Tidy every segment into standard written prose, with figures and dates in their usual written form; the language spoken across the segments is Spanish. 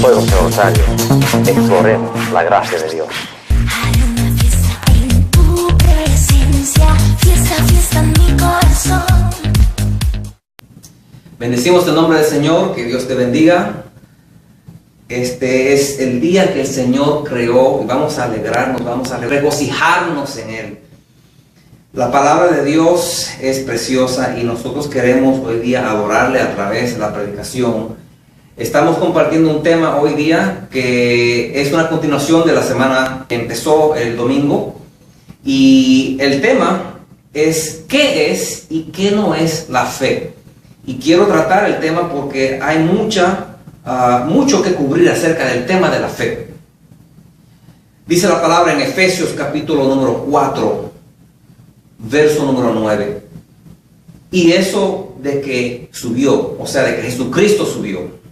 Soy José Rosario. Exploremos la gracia de Dios. Hay una fiesta en tu presencia, fiesta, fiesta en mi corazón. Bendecimos el nombre del Señor, que Dios te bendiga. Este es el día que el Señor creó y vamos a alegrarnos, vamos a regocijarnos en Él. La palabra de Dios es preciosa y nosotros queremos hoy día adorarle a través de la predicación. Estamos compartiendo un tema hoy día que es una continuación de la semana que empezó el domingo. Y el tema es ¿qué es y qué no es la fe? Y quiero tratar el tema porque hay mucho que cubrir acerca del tema de la fe. Dice la palabra en Efesios capítulo número 4, verso número 9. Y eso de que subió, o sea, de que Jesucristo subió.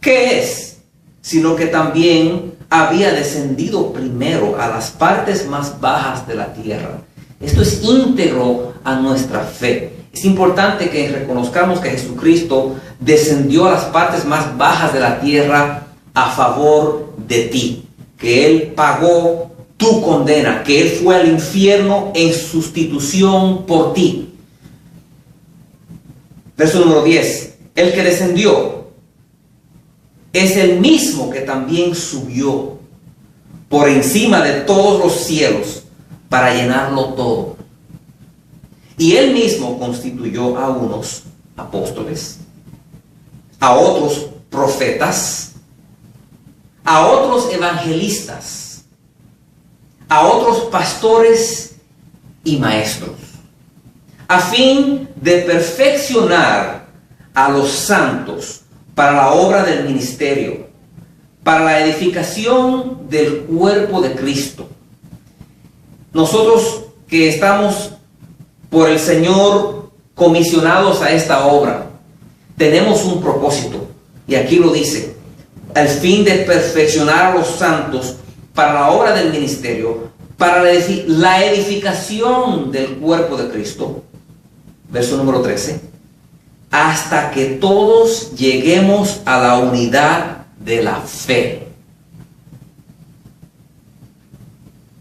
¿Qué es? Sino que también había descendido primero a las partes más bajas de la tierra. Esto es íntegro a nuestra fe. Es importante que reconozcamos que Jesucristo descendió a las partes más bajas de la tierra a favor de ti. Que Él pagó tu condena, que Él fue al infierno en sustitución por ti. Verso número 10. El que descendió es el mismo que también subió por encima de todos los cielos para llenarlo todo. Y Él mismo constituyó a unos apóstoles, a otros profetas, a otros evangelistas, a otros pastores y maestros, a fin de perfeccionar a los santos para la obra del ministerio, para la edificación del cuerpo de Cristo. Nosotros que estamos por el Señor comisionados a esta obra, tenemos un propósito, y aquí lo dice, al fin de perfeccionar a los santos para la obra del ministerio, para la edificación del cuerpo de Cristo. Verso número 13. Hasta que todos lleguemos a la unidad de la fe.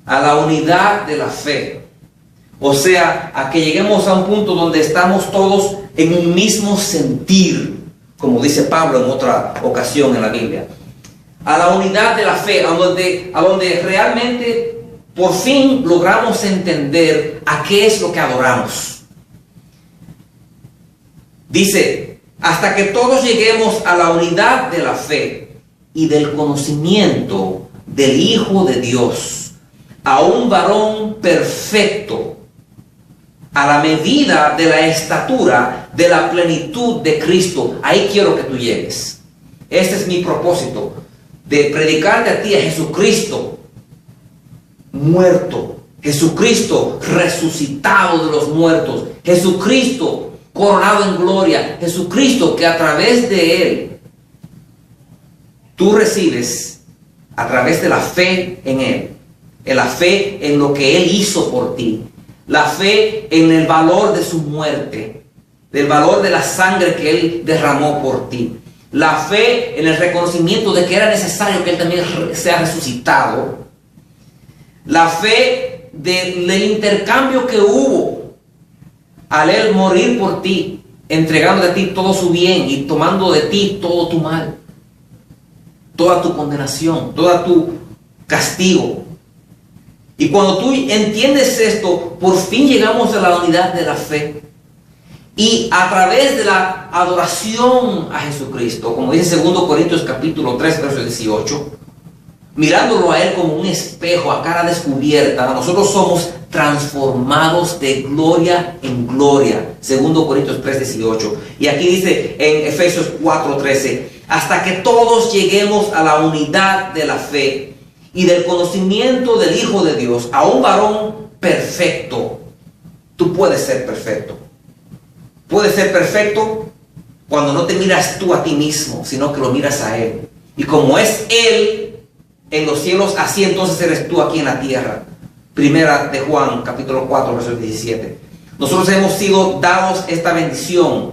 A la unidad de la fe. O sea, a que lleguemos a un punto donde estamos todos en un mismo sentir, como dice Pablo en otra ocasión en la Biblia. A la unidad de la fe, a donde realmente por fin logramos entender a qué es lo que adoramos. Dice, hasta que todos lleguemos a la unidad de la fe y del conocimiento del Hijo de Dios, a un varón perfecto, a la medida de la estatura de la plenitud de Cristo. Ahí quiero que tú llegues. Este es mi propósito, de predicarte a ti a Jesucristo muerto, Jesucristo resucitado de los muertos, Jesucristo coronado en gloria, Jesucristo que a través de Él tú recibes, a través de la fe en Él, en la fe en lo que Él hizo por ti, la fe en el valor de su muerte, del valor de la sangre que Él derramó por ti, la fe en el reconocimiento de que era necesario que Él también sea resucitado, la fe del intercambio que hubo al Él morir por ti, entregando de ti todo su bien y tomando de ti todo tu mal, toda tu condenación, todo tu castigo. Y cuando tú entiendes esto, por fin llegamos a la unidad de la fe. Y a través de la adoración a Jesucristo, como dice 2 Corintios capítulo 3, verso 18, mirándolo a Él como un espejo a cara descubierta, nosotros somos transformados de gloria en gloria. 2 Corintios 3, 18. Y aquí dice en Efesios 4, 13, hasta que todos lleguemos a la unidad de la fe y del conocimiento del Hijo de Dios, a un varón perfecto. Tú puedes ser perfecto. Puedes ser perfecto cuando no te miras tú a ti mismo, sino que lo miras a Él. Y como es Él en los cielos, así entonces eres tú aquí en la tierra. Primera de Juan, capítulo 4, verso 17. Nosotros hemos sido dados esta bendición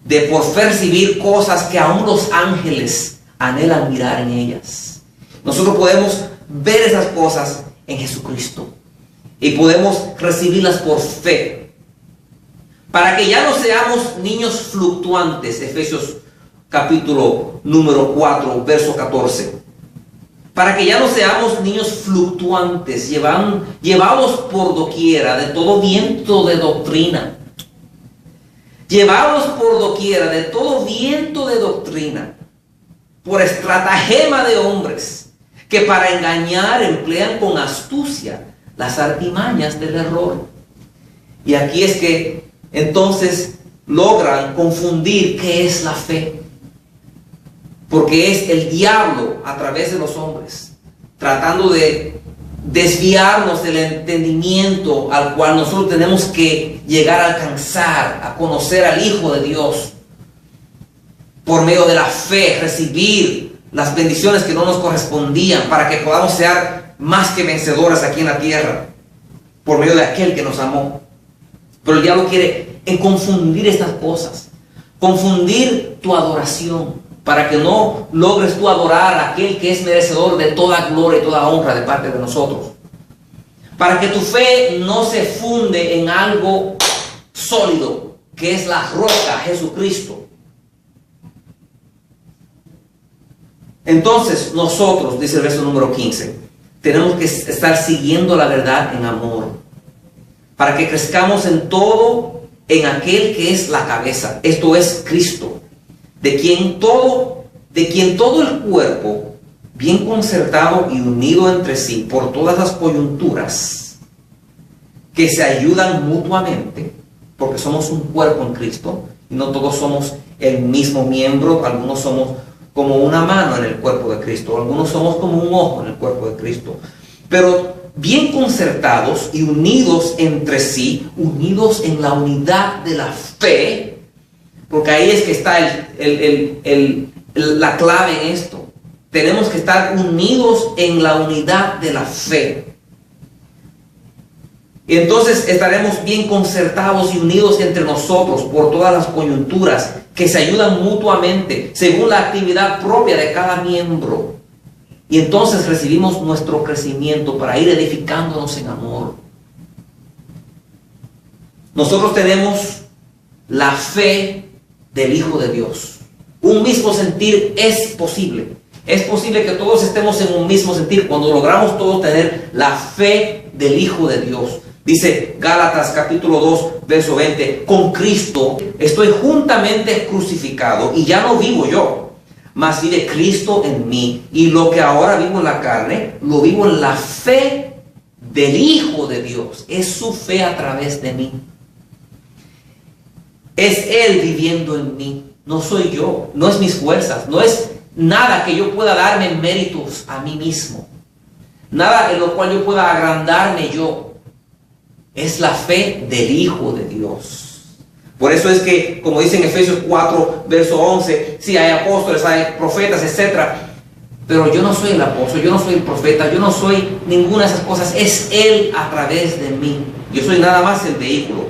de por percibir cosas que aún los ángeles anhelan mirar en ellas. Nosotros podemos ver esas cosas en Jesucristo y podemos recibirlas por fe, para que ya no seamos niños fluctuantes. Efesios capítulo número 4, verso 14. Para que ya no seamos niños fluctuantes, llevados por doquiera de todo viento de doctrina. Llevados por doquiera de todo viento de doctrina, por estratagema de hombres, que para engañar emplean con astucia las artimañas del error. Y aquí es que entonces logran confundir qué es la fe, porque es el diablo a través de los hombres tratando de desviarnos del entendimiento al cual nosotros tenemos que llegar a alcanzar, a conocer al Hijo de Dios, por medio de la fe, recibir las bendiciones que no nos correspondían, para que podamos ser más que vencedores aquí en la tierra, por medio de aquel que nos amó. Pero el diablo quiere confundir estas cosas, confundir tu adoración, para que no logres tú adorar a aquel que es merecedor de toda gloria y toda honra de parte de nosotros. Para que tu fe no se funde en algo sólido, que es la roca, Jesucristo. Entonces nosotros, dice el verso número 15, tenemos que estar siguiendo la verdad en amor, para que crezcamos en todo en aquel que es la cabeza, esto es Cristo, de quien todo el cuerpo, bien concertado y unido entre sí por todas las coyunturas, que se ayudan mutuamente, porque somos un cuerpo en Cristo, y no todos somos el mismo miembro. Algunos somos como una mano en el cuerpo de Cristo, algunos somos como un ojo en el cuerpo de Cristo, pero bien concertados y unidos entre sí, unidos en la unidad de la fe, porque ahí es que está la clave en esto. Tenemos que estar unidos en la unidad de la fe. Y entonces estaremos bien concertados y unidos entre nosotros por todas las coyunturas, que se ayudan mutuamente según la actividad propia de cada miembro. Y entonces recibimos nuestro crecimiento para ir edificándonos en amor. Nosotros tenemos la fe del Hijo de Dios. Un mismo sentir es posible. Es posible que todos estemos en un mismo sentir cuando logramos todos tener la fe del Hijo de Dios. Dice Gálatas capítulo 2, verso 20, con Cristo estoy juntamente crucificado, y ya no vivo yo, mas vive Cristo en mí. Y lo que ahora vivo en la carne, lo vivo en la fe del Hijo de Dios. Es su fe a través de mí. Es Él viviendo en mí. No soy yo, no es mis fuerzas, no es nada que yo pueda darme méritos a mí mismo, nada en lo cual yo pueda agrandarme yo. Es la fe del Hijo de Dios. Por eso es que, como dice en Efesios 4, verso 11, sí, hay apóstoles, hay profetas, etc. Pero yo no soy el apóstol, yo no soy el profeta, yo no soy ninguna de esas cosas. Es Él a través de mí. Yo soy nada más el vehículo.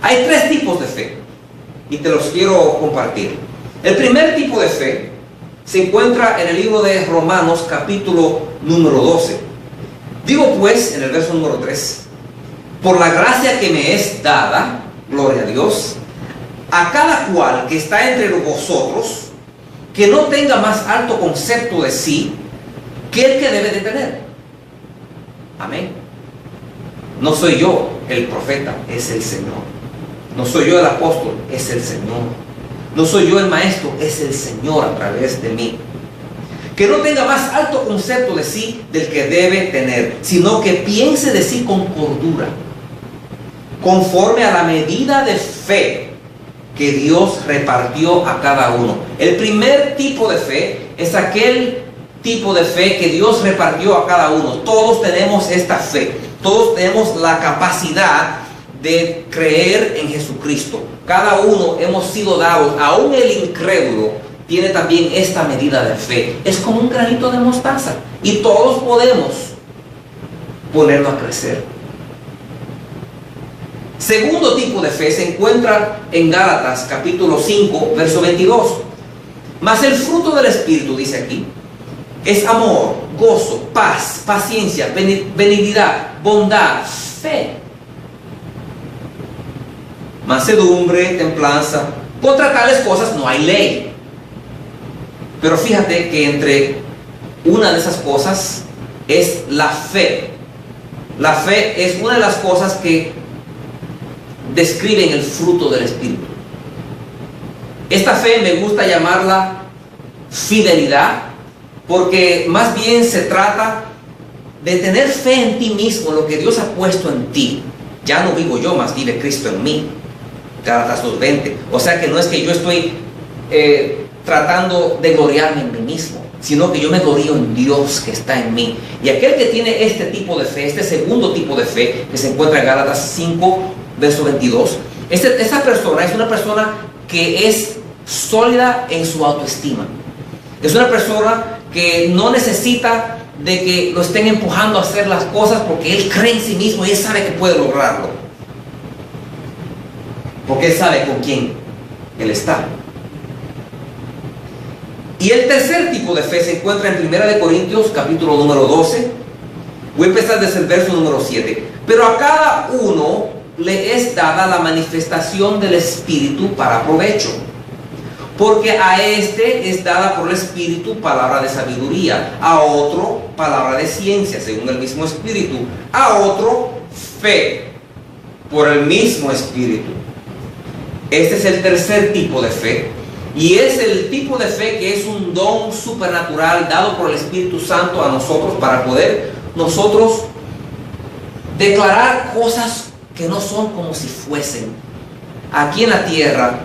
Hay tres tipos de fe, y te los quiero compartir. El primer tipo de fe se encuentra en el libro de Romanos, capítulo número 12. Digo pues, en el verso número 3, por la gracia que me es dada, gloria a Dios, a cada cual que está entre vosotros, que no tenga más alto concepto de sí que el que debe de tener. Amén. No soy yo el profeta, es el Señor. No soy yo el apóstol, es el Señor. No soy yo el maestro, es el Señor a través de mí. Que no tenga más alto concepto de sí del que debe tener, sino que piense de sí con cordura, conforme a la medida de fe que Dios repartió a cada uno. El primer tipo de fe es aquel tipo de fe que Dios repartió a cada uno. Todos tenemos esta fe, todos tenemos la capacidad de creer en Jesucristo. Cada uno hemos sido dados, aún el incrédulo tiene también esta medida de fe. Es como un granito de mostaza, y todos podemos ponerlo a crecer. Segundo tipo de fe se encuentra en Gálatas capítulo 5, verso 22. Mas el fruto del Espíritu, dice aquí, es amor, gozo, paz, paciencia, benignidad, bondad, fe, mansedumbre, templanza. Contra tales cosas no hay ley. Pero fíjate que entre una de esas cosas es la fe. La fe es una de las cosas que describen el fruto del Espíritu. Esta fe me gusta llamarla fidelidad, porque más bien se trata de tener fe en ti mismo, lo que Dios ha puesto en ti. Ya no vivo yo, más vive Cristo en mí. Gálatas 2:20. O sea que no es que yo estoy tratando de gloriarme en mí mismo, sino que yo me glorío en Dios que está en mí. Y aquel que tiene este tipo de fe, este segundo tipo de fe que se encuentra en Gálatas 5, verso 22, esa persona es una persona que es sólida en su autoestima. Es una persona que no necesita de que lo estén empujando a hacer las cosas, porque él cree en sí mismo y él sabe que puede lograrlo, porque él sabe con quién él está. Y el tercer tipo de fe se encuentra en 1 Corintios capítulo número 12. Voy a empezar desde el verso número 7. Pero a cada uno le es dada la manifestación del Espíritu para provecho. Porque a este es dada por el Espíritu palabra de sabiduría, a otro palabra de ciencia, según el mismo Espíritu, a otro fe, por el mismo Espíritu. Este es el tercer tipo de fe, y es el tipo de fe que es un don supernatural dado por el Espíritu Santo a nosotros para poder nosotros declarar cosas que no son como si fuesen aquí en la tierra,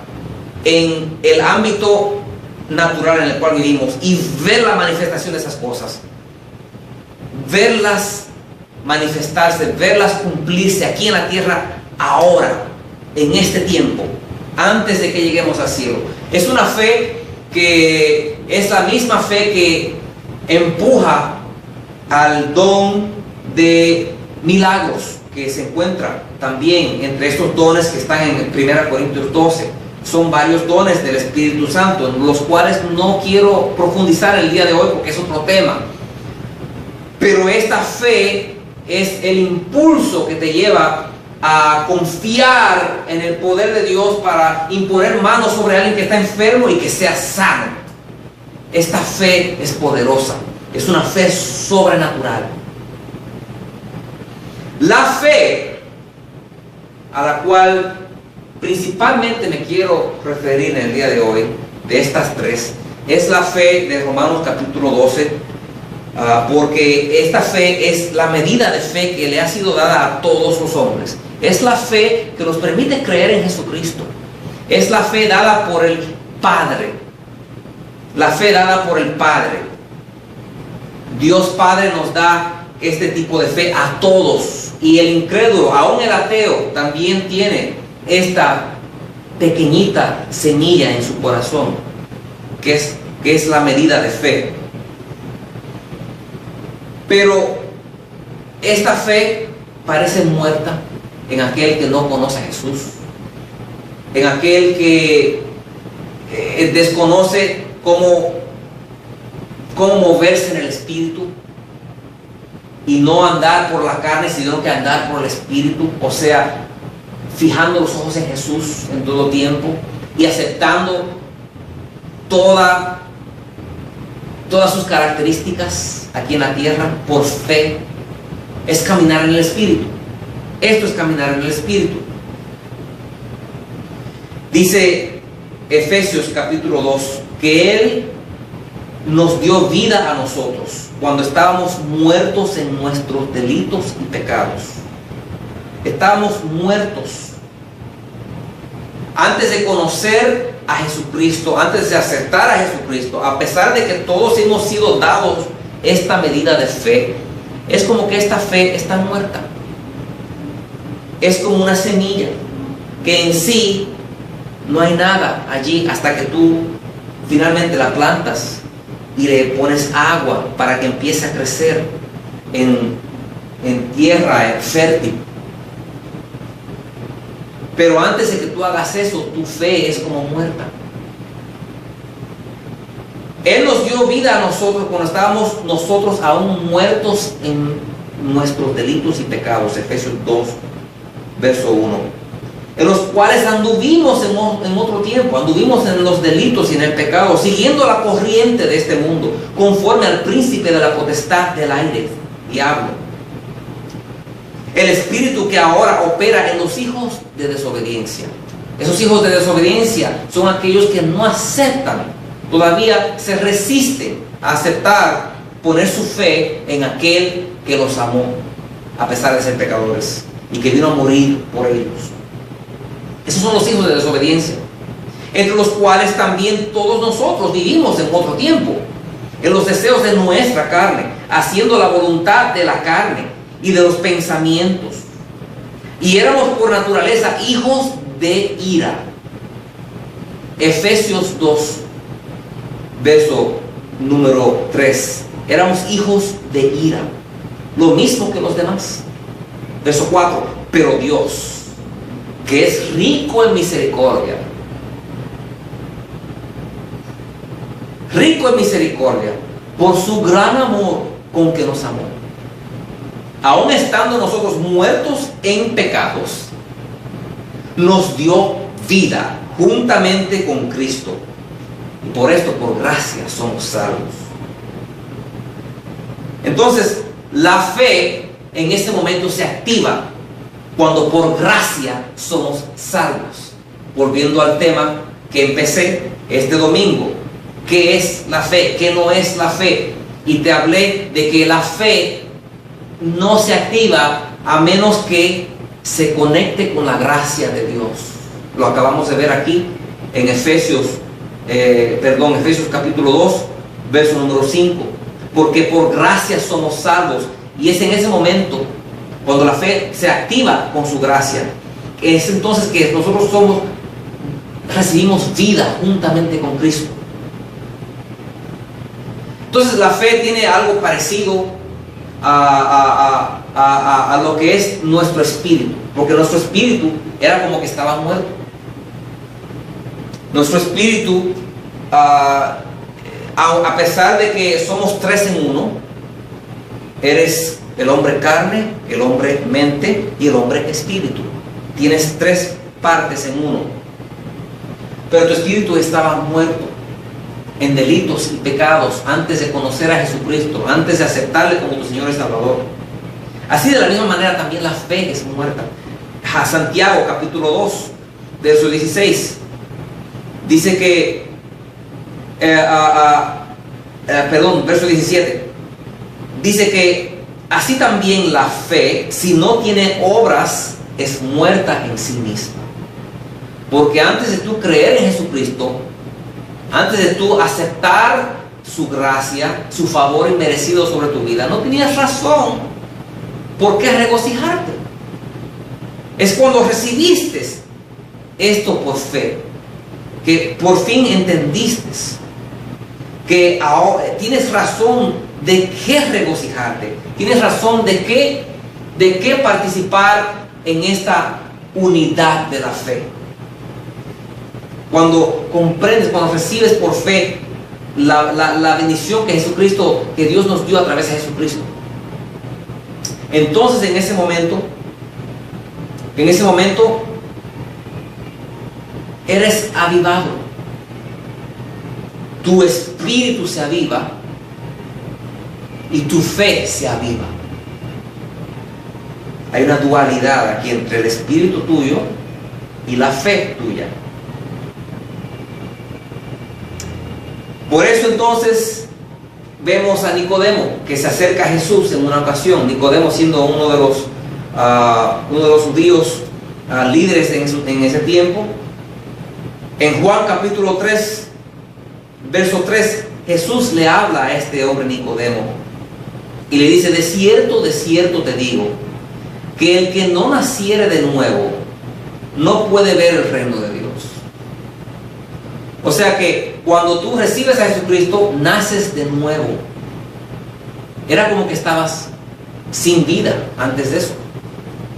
en el ámbito natural en el cual vivimos, y ver la manifestación de esas cosas, verlas manifestarse, verlas cumplirse aquí en la tierra ahora, en este tiempo, antes de que lleguemos al cielo. Es una fe que es la misma fe que empuja al don de milagros, que se encuentra también entre estos dones que están en 1 Corintios 12. Son varios dones del Espíritu Santo, en los cuales no quiero profundizar el día de hoy porque es otro tema. Pero esta fe es el impulso que te lleva a confiar en el poder de Dios para imponer manos sobre alguien que está enfermo y que sea sano. Esta fe es poderosa, es una fe sobrenatural. La fe a la cual principalmente me quiero referir en el día de hoy, de estas tres, es la fe de Romanos capítulo 12, porque esta fe es la medida de fe que le ha sido dada a todos los hombres. Es la fe que nos permite creer en Jesucristo. Es la fe dada por el Padre. La fe dada por el Padre. Dios Padre nos da este tipo de fe a todos. Y el incrédulo, aún el ateo, también tiene esta pequeñita semilla en su corazón, que es la medida de fe. Pero esta fe parece muerta en aquel que no conoce a Jesús, en aquel que desconoce cómo moverse en el Espíritu y no andar por la carne, sino que andar por el Espíritu, o sea, fijando los ojos en Jesús en todo tiempo y aceptando todas sus características aquí en la tierra por fe. Es caminar en el Espíritu. Esto es caminar en el Espíritu. Dice Efesios capítulo 2 que Él nos dio vida a nosotros cuando estábamos muertos en nuestros delitos y pecados. Estábamos muertos antes de conocer a Jesucristo, antes de aceptar a Jesucristo. A pesar de que todos hemos sido dados esta medida de fe, es como que esta fe está muerta. Es como una semilla que en sí no hay nada allí hasta que tú finalmente la plantas y le pones agua para que empiece a crecer en tierra fértil. Pero antes de que tú hagas eso, tu fe es como muerta. Él nos dio vida a nosotros cuando estábamos nosotros aún muertos en nuestros delitos y pecados. Efesios 2, verso 1. En los cuales anduvimos en otro tiempo, anduvimos en los delitos y en el pecado, siguiendo la corriente de este mundo, conforme al príncipe de la potestad del aire, diablo. El espíritu que ahora opera en los hijos de desobediencia. Esos hijos de desobediencia son aquellos que no aceptan, todavía se resisten a aceptar, poner su fe en aquel que los amó, a pesar de ser pecadores, y que vino a morir por ellos. Esos son los hijos de desobediencia, entre los cuales también todos nosotros vivimos en otro tiempo, en los deseos de nuestra carne, haciendo la voluntad de la carne y de los pensamientos. Y éramos por naturaleza hijos de ira. Efesios 2, verso número 3. Éramos hijos de ira, lo mismo que los demás. Verso 4. Pero Dios, que es rico en misericordia, por su gran amor con que nos amó, aun estando nosotros muertos en pecados, nos dio vida juntamente con Cristo, y por esto, por gracia, somos salvos. Entonces, la fe en este momento se activa cuando por gracia somos salvos. Volviendo al tema que empecé este domingo, ¿qué es la fe? ¿Qué no es la fe? Y te hablé de que la fe no se activa a menos que se conecte con la gracia de Dios. Lo acabamos de ver aquí en Efesios capítulo 2, verso número 5. Porque por gracia somos salvos. Y es en ese momento, cuando la fe se activa con su gracia, es entonces que nosotros recibimos vida juntamente con Cristo. Entonces la fe tiene algo parecido a lo que es nuestro espíritu, porque nuestro espíritu era como que estaba muerto. Nuestro espíritu, a pesar de que somos tres en uno, eres el hombre carne, el hombre mente y el hombre espíritu. Tienes tres partes en uno. Pero tu espíritu estaba muerto en delitos y pecados antes de conocer a Jesucristo, antes de aceptarle como tu Señor y Salvador. Así de la misma manera también la fe es muerta. Santiago capítulo 2, verso 16, dice que, verso 17, dice que así también la fe, si no tiene obras, es muerta en sí misma. Porque antes de tú creer en Jesucristo, antes de tú aceptar su gracia, su favor inmerecido sobre tu vida, no tenías razón por qué regocijarte. Es cuando recibiste esto por fe, que por fin entendiste que ahora tienes razón de qué regocijarte, tienes razón de qué participar en esta unidad de la fe. Cuando comprendes, cuando recibes por fe la bendición que Jesucristo, que Dios nos dio a través de Jesucristo, entonces en ese momento eres avivado. Tu espíritu se aviva y tu fe se aviva. Hay una dualidad aquí entre el espíritu tuyo y la fe tuya. Por eso entonces vemos a Nicodemo que se acerca a Jesús en una ocasión. Nicodemo siendo uno de los judíos líderes en ese tiempo. En Juan capítulo 3, verso 3, Jesús le habla a este hombre Nicodemo y le dice: de cierto te digo, que el que no naciere de nuevo no puede ver el reino de Dios. O sea que cuando tú recibes a Jesucristo, naces de nuevo. Era como que estabas sin vida antes de eso.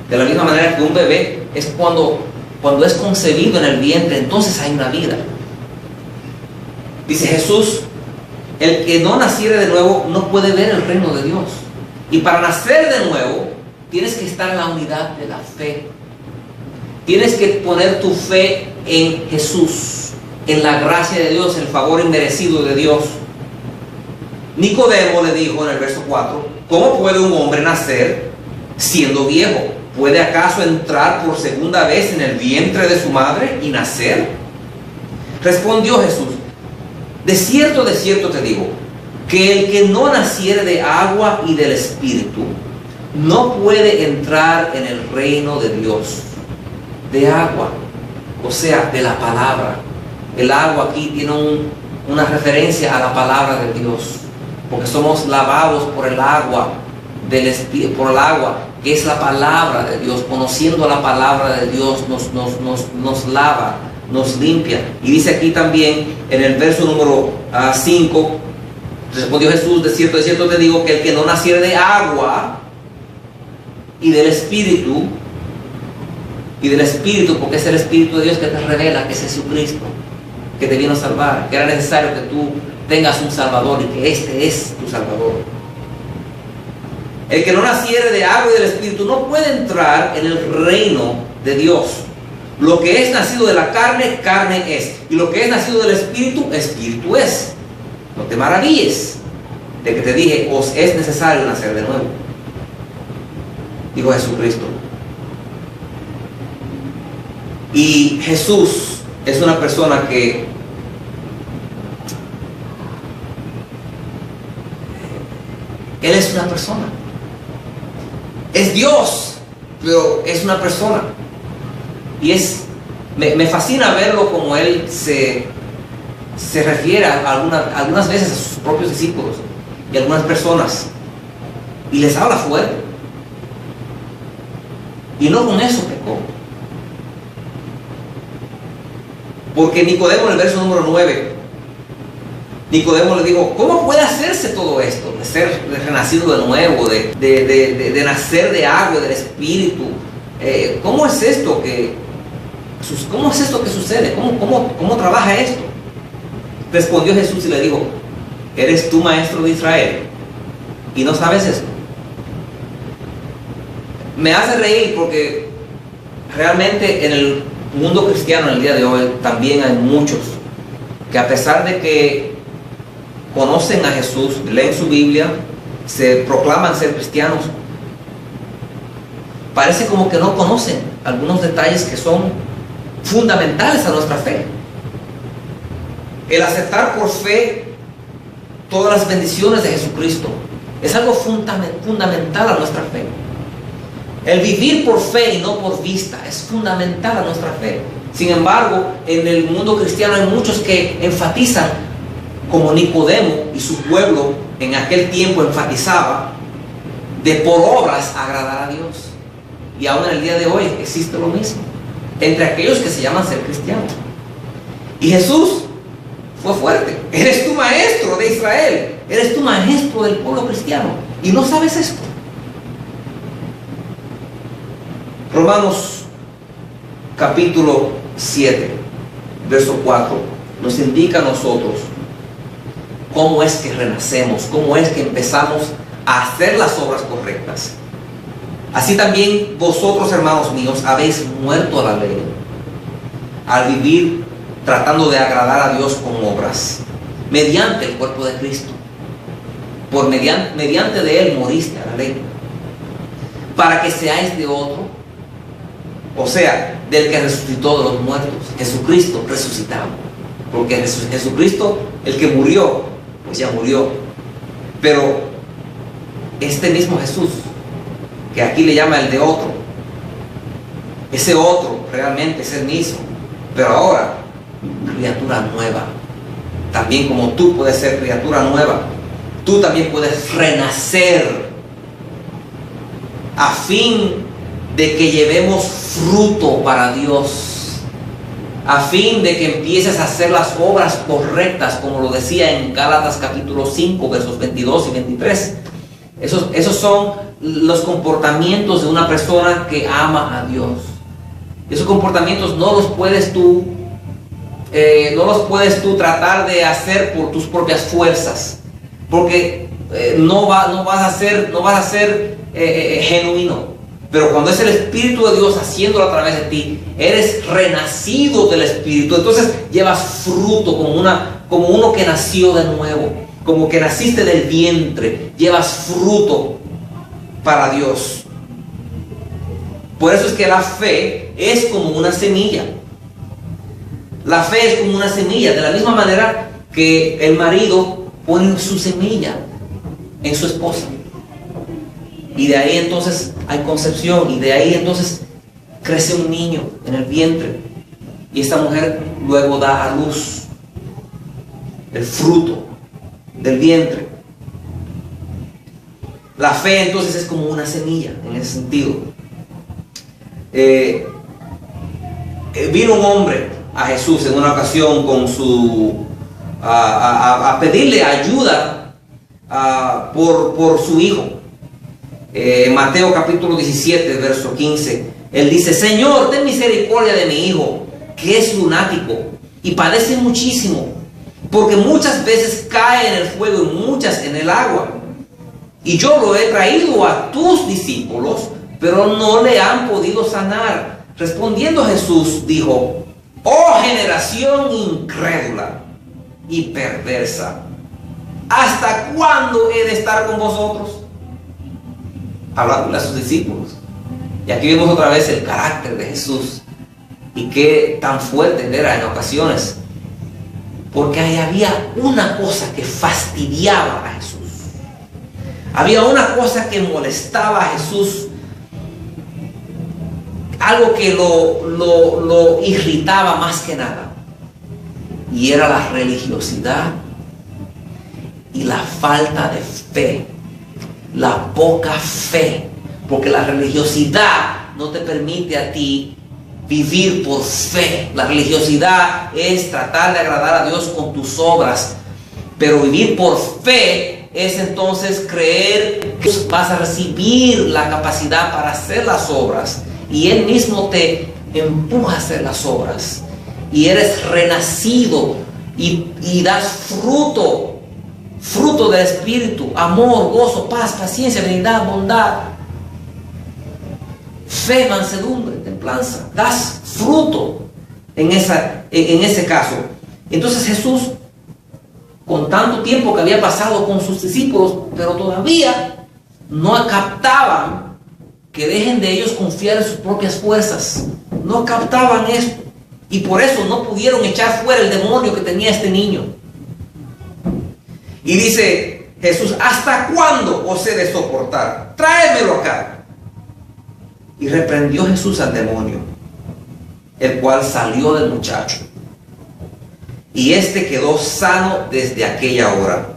De la misma manera que un bebé es cuando cuando es concebido en el vientre, entonces hay una vida. Dice Jesús, el que no naciere de nuevo no puede ver el reino de Dios. Y para nacer de nuevo, tienes que estar en la unidad de la fe. Tienes que poner tu fe en Jesús, en la gracia de Dios, el favor inmerecido de Dios. Nicodemo le dijo en el verso 4, ¿cómo puede un hombre nacer siendo viejo? ¿Puede acaso entrar por segunda vez en el vientre de su madre y nacer? Respondió Jesús, de cierto te digo, que el que no naciere de agua y del Espíritu, no puede entrar en el reino de Dios. De agua, o sea, de la palabra. El agua aquí tiene una referencia a la palabra de Dios, porque somos lavados por el agua del Espíritu, por el agua que es la palabra de Dios. Conociendo la palabra de Dios nos lava, nos limpia. Y dice aquí también en el verso número 5, respondió Jesús, de cierto te digo, que el que no naciere de agua y del Espíritu, porque es el Espíritu de Dios que te revela que es Jesucristo, que te vino a salvar, que era necesario que tú tengas un Salvador y que este es tu Salvador. El que no naciere de agua y del Espíritu no puede entrar en el reino de Dios. Lo que es nacido de la carne, carne es, y lo que es nacido del Espíritu, Espíritu es. No te maravilles de que te dije, os es necesario nacer de nuevo, dijo Jesucristo. Y Jesús es una persona que Él es una persona. Es Dios, pero es una persona. Y me fascina verlo como Él se refiere algunas veces a sus propios discípulos y a algunas personas. Y les habla fuerte. Y no con eso pecó. Porque Nicodemo, en el verso número 9, Nicodemo le dijo, ¿cómo puede hacerse todo esto? De ser renacido de nuevo, de nacer de agua, del Espíritu. ¿Cómo es esto que sucede? ¿Cómo trabaja esto? Respondió Jesús y le dijo, ¿eres tú maestro de Israel y no sabes esto? Me hace reír porque realmente en el mundo cristiano en el día de hoy también hay muchos que, a pesar de que conocen a Jesús, leen su Biblia, se proclaman ser cristianos, parece como que no conocen algunos detalles que son fundamentales a nuestra fe. El aceptar por fe todas las bendiciones de Jesucristo es algo fundamental a nuestra fe. El vivir por fe y no por vista es fundamental a nuestra fe. Sin embargo, en el mundo cristiano hay muchos que enfatizan, como Nicodemo y su pueblo en aquel tiempo enfatizaba, de por obras agradar a Dios. Y aún en el día de hoy existe lo mismo entre aquellos que se llaman ser cristianos. Y Jesús fue fuerte. Eres tu maestro de Israel, eres tu maestro del pueblo cristiano y no sabes esto. Romanos capítulo 7, verso 4 nos indica a nosotros cómo es que renacemos, cómo es que empezamos a hacer las obras correctas. Así también vosotros, hermanos míos, habéis muerto a la ley, al vivir tratando de agradar a Dios con obras, mediante el cuerpo de Cristo. Mediante de Él moriste a la ley, para que seáis de otro, o sea, del que resucitó de los muertos, Jesucristo resucitado. Porque Jesucristo, el que murió, pues ya murió. Pero este mismo Jesús, que aquí le llama el de otro, ese otro realmente es el mismo, pero ahora criatura nueva. También como tú puedes ser criatura nueva, tú también puedes renacer a fin de que llevemos fruto para Dios, a fin de que empieces a hacer las obras correctas, como lo decía en Gálatas capítulo 5, versos 22 y 23. Esos son los comportamientos de una persona que ama a Dios. Esos comportamientos no los puedes tú tratar de hacer por tus propias fuerzas, porque no vas a ser genuino. Pero cuando es el Espíritu de Dios haciéndolo a través de ti, eres renacido del Espíritu. Entonces llevas fruto como uno que nació de nuevo, como que naciste del vientre. Llevas fruto para Dios. Por eso es que la fe es como una semilla. La fe es como una semilla, de la misma manera que el marido pone su semilla en su esposa. Y de ahí entonces hay concepción, y de ahí entonces crece un niño en el vientre. Y esta mujer luego da a luz el fruto del vientre. La fe entonces es como una semilla en ese sentido. Vino un hombre a Jesús en una ocasión con a pedirle ayuda por su hijo. Mateo capítulo 17, verso 15. Él dice: Señor, ten misericordia de mi hijo, que es lunático y padece muchísimo, porque muchas veces cae en el fuego y muchas en el agua. Y yo lo he traído a tus discípulos, pero no le han podido sanar. Respondiendo Jesús dijo: oh generación incrédula y perversa, ¿hasta cuándo he de estar con vosotros? Hablándole a sus discípulos. Y aquí vemos otra vez el carácter de Jesús, y qué tan fuerte era en ocasiones, porque ahí había una cosa que fastidiaba a Jesús. Había una cosa que molestaba a Jesús, algo que lo irritaba más que nada, y era la religiosidad y la falta de fe, la poca fe, porque la religiosidad no te permite a ti vivir por fe. La religiosidad es tratar de agradar a Dios con tus obras, pero vivir por fe es entonces creer que vas a recibir la capacidad para hacer las obras, y Él mismo te empuja a hacer las obras, y eres renacido y das fruto del Espíritu: amor, gozo, paz, paciencia, benignidad, bondad, fe, mansedumbre, templanza. Das fruto en ese caso. Entonces Jesús, con tanto tiempo que había pasado con sus discípulos, pero todavía no captaban que dejen de ellos confiar en sus propias fuerzas. No captaban esto, y por eso no pudieron echar fuera el demonio que tenía este niño. Y dice Jesús: ¿hasta cuándo os he de soportar? Tráemelo acá. Y reprendió Jesús al demonio, el cual salió del muchacho, y éste quedó sano desde aquella hora.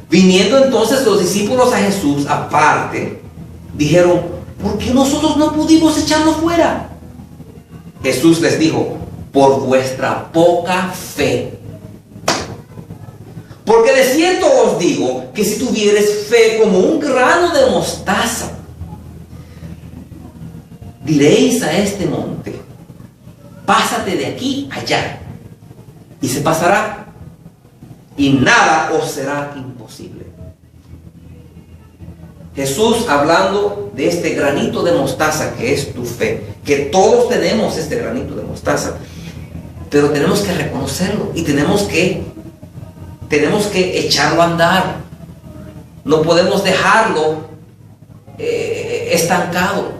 Viniendo entonces los discípulos a Jesús aparte, dijeron: ¿por qué nosotros no pudimos echarlo fuera? Jesús les dijo: por vuestra poca fe. Porque de cierto os digo que si tuvieres fe como un grano de mostaza, diréis a este monte: pásate de aquí allá, y se pasará, y nada os será imposible. Jesús hablando de este granito de mostaza que es tu fe, que todos tenemos este granito de mostaza, pero tenemos que reconocerlo y tenemos que echarlo a andar. No podemos dejarlo estancado,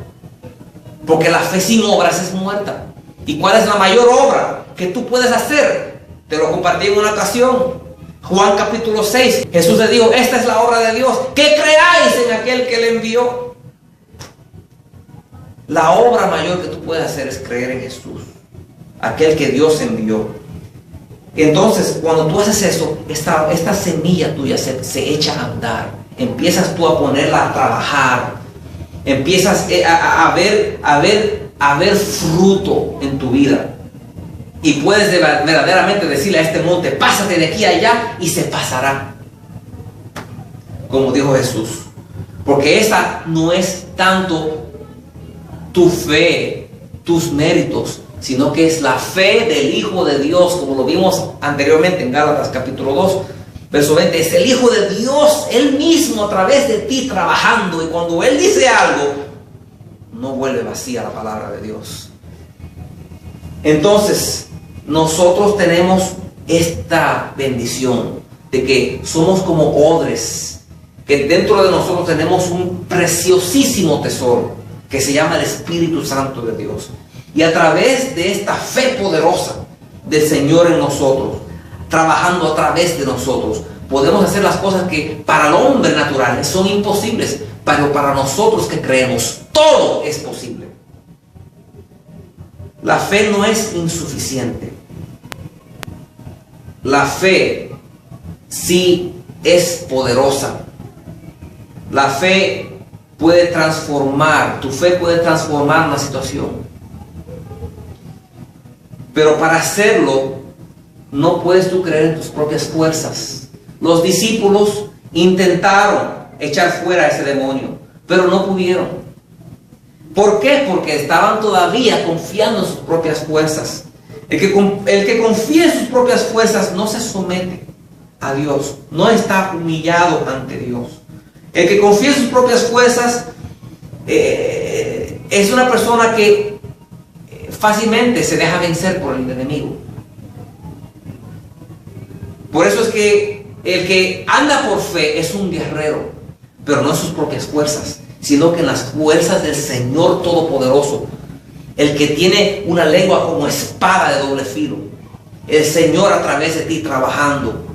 porque la fe sin obras es muerta. ¿Y cuál es la mayor obra que tú puedes hacer? Te lo compartí en una ocasión. Juan capítulo 6, Jesús le dijo: esta es la obra de Dios, que creáis en aquel que le envió. La obra mayor que tú puedes hacer es creer en Jesús, aquel que Dios envió. Entonces, cuando tú haces eso, esta semilla tuya se echa a andar. Empiezas tú a ponerla a trabajar. Empiezas a ver fruto en tu vida. Y puedes verdaderamente decirle a este monte: pásate de aquí a allá, y se pasará, como dijo Jesús. Porque esa no es tanto tu fe tus méritos, sino que es la fe del Hijo de Dios, como lo vimos anteriormente en Gálatas capítulo 2, verso 20. Es el Hijo de Dios, Él mismo a través de ti trabajando, y cuando Él dice algo, no vuelve vacía la palabra de Dios. Entonces, nosotros tenemos esta bendición de que somos como odres, que dentro de nosotros tenemos un preciosísimo tesoro que se llama el Espíritu Santo de Dios. Y a través de esta fe poderosa del Señor en nosotros, trabajando a través de nosotros, podemos hacer las cosas que para el hombre natural son imposibles, pero para nosotros que creemos, todo es posible. La fe no es insuficiente. La fe sí es poderosa. La fe puede transformar, tu fe puede transformar una situación. Pero para hacerlo, no puedes tú creer en tus propias fuerzas. Los discípulos intentaron echar fuera a ese demonio, pero no pudieron. ¿Por qué? Porque estaban todavía confiando en sus propias fuerzas. El que confía en sus propias fuerzas no se somete a Dios, no está humillado ante Dios. El que confía en sus propias fuerzas es una persona que fácilmente se deja vencer por el enemigo. Por eso es que el que anda por fe es un guerrero, pero no en sus propias fuerzas, sino que en las fuerzas del Señor Todopoderoso. El que tiene una lengua como espada de doble filo. El Señor a través de ti trabajando.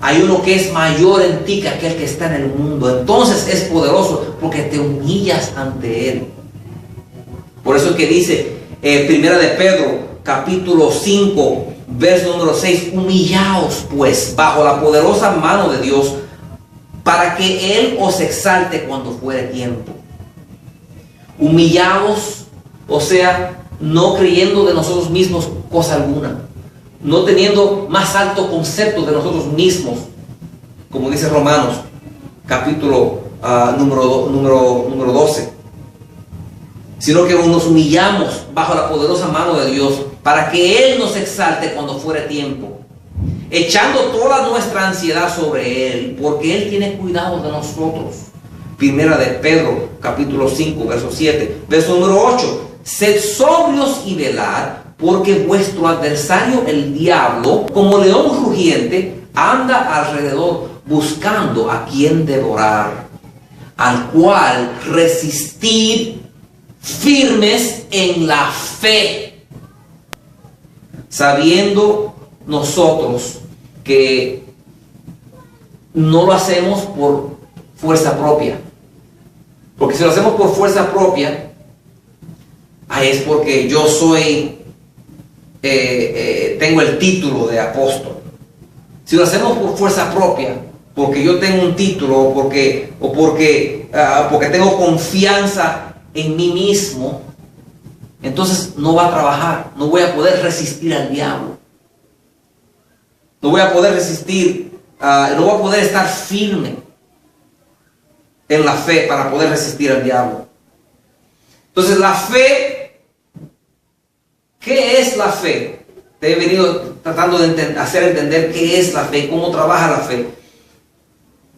Hay uno que es mayor en ti que aquel que está en el mundo. Entonces es poderoso porque te humillas ante Él. Por eso es que dice Primera de Pedro, capítulo 5, verso número 6. Humillaos pues bajo la poderosa mano de Dios, para que Él os exalte cuando fuere tiempo. Humillaos, o sea, no creyendo de nosotros mismos cosa alguna, no teniendo más alto concepto de nosotros mismos, como dice Romanos, capítulo número 12, sino que nos humillamos bajo la poderosa mano de Dios, para que Él nos exalte cuando fuere tiempo, echando toda nuestra ansiedad sobre Él, porque Él tiene cuidado de nosotros. Primera de Pedro, capítulo 5, verso 7. Verso número 8. Sed sobrios y velad, porque vuestro adversario el diablo, como león rugiente, anda alrededor buscando a quien devorar, al cual resistid firmes en la fe, sabiendo nosotros que no lo hacemos por fuerza propia. Porque si lo hacemos por fuerza propia, es porque yo soy, tengo el título de apóstol. Si lo hacemos por fuerza propia, porque yo tengo un título, o porque tengo confianza en mí mismo, entonces no va a trabajar. No voy a poder resistir al diablo. No voy a poder resistir, no voy a poder estar firme en la fe para poder resistir al diablo. Entonces la fe, ¿qué es la fe? Te he venido tratando de hacer entender qué es la fe, cómo trabaja la fe.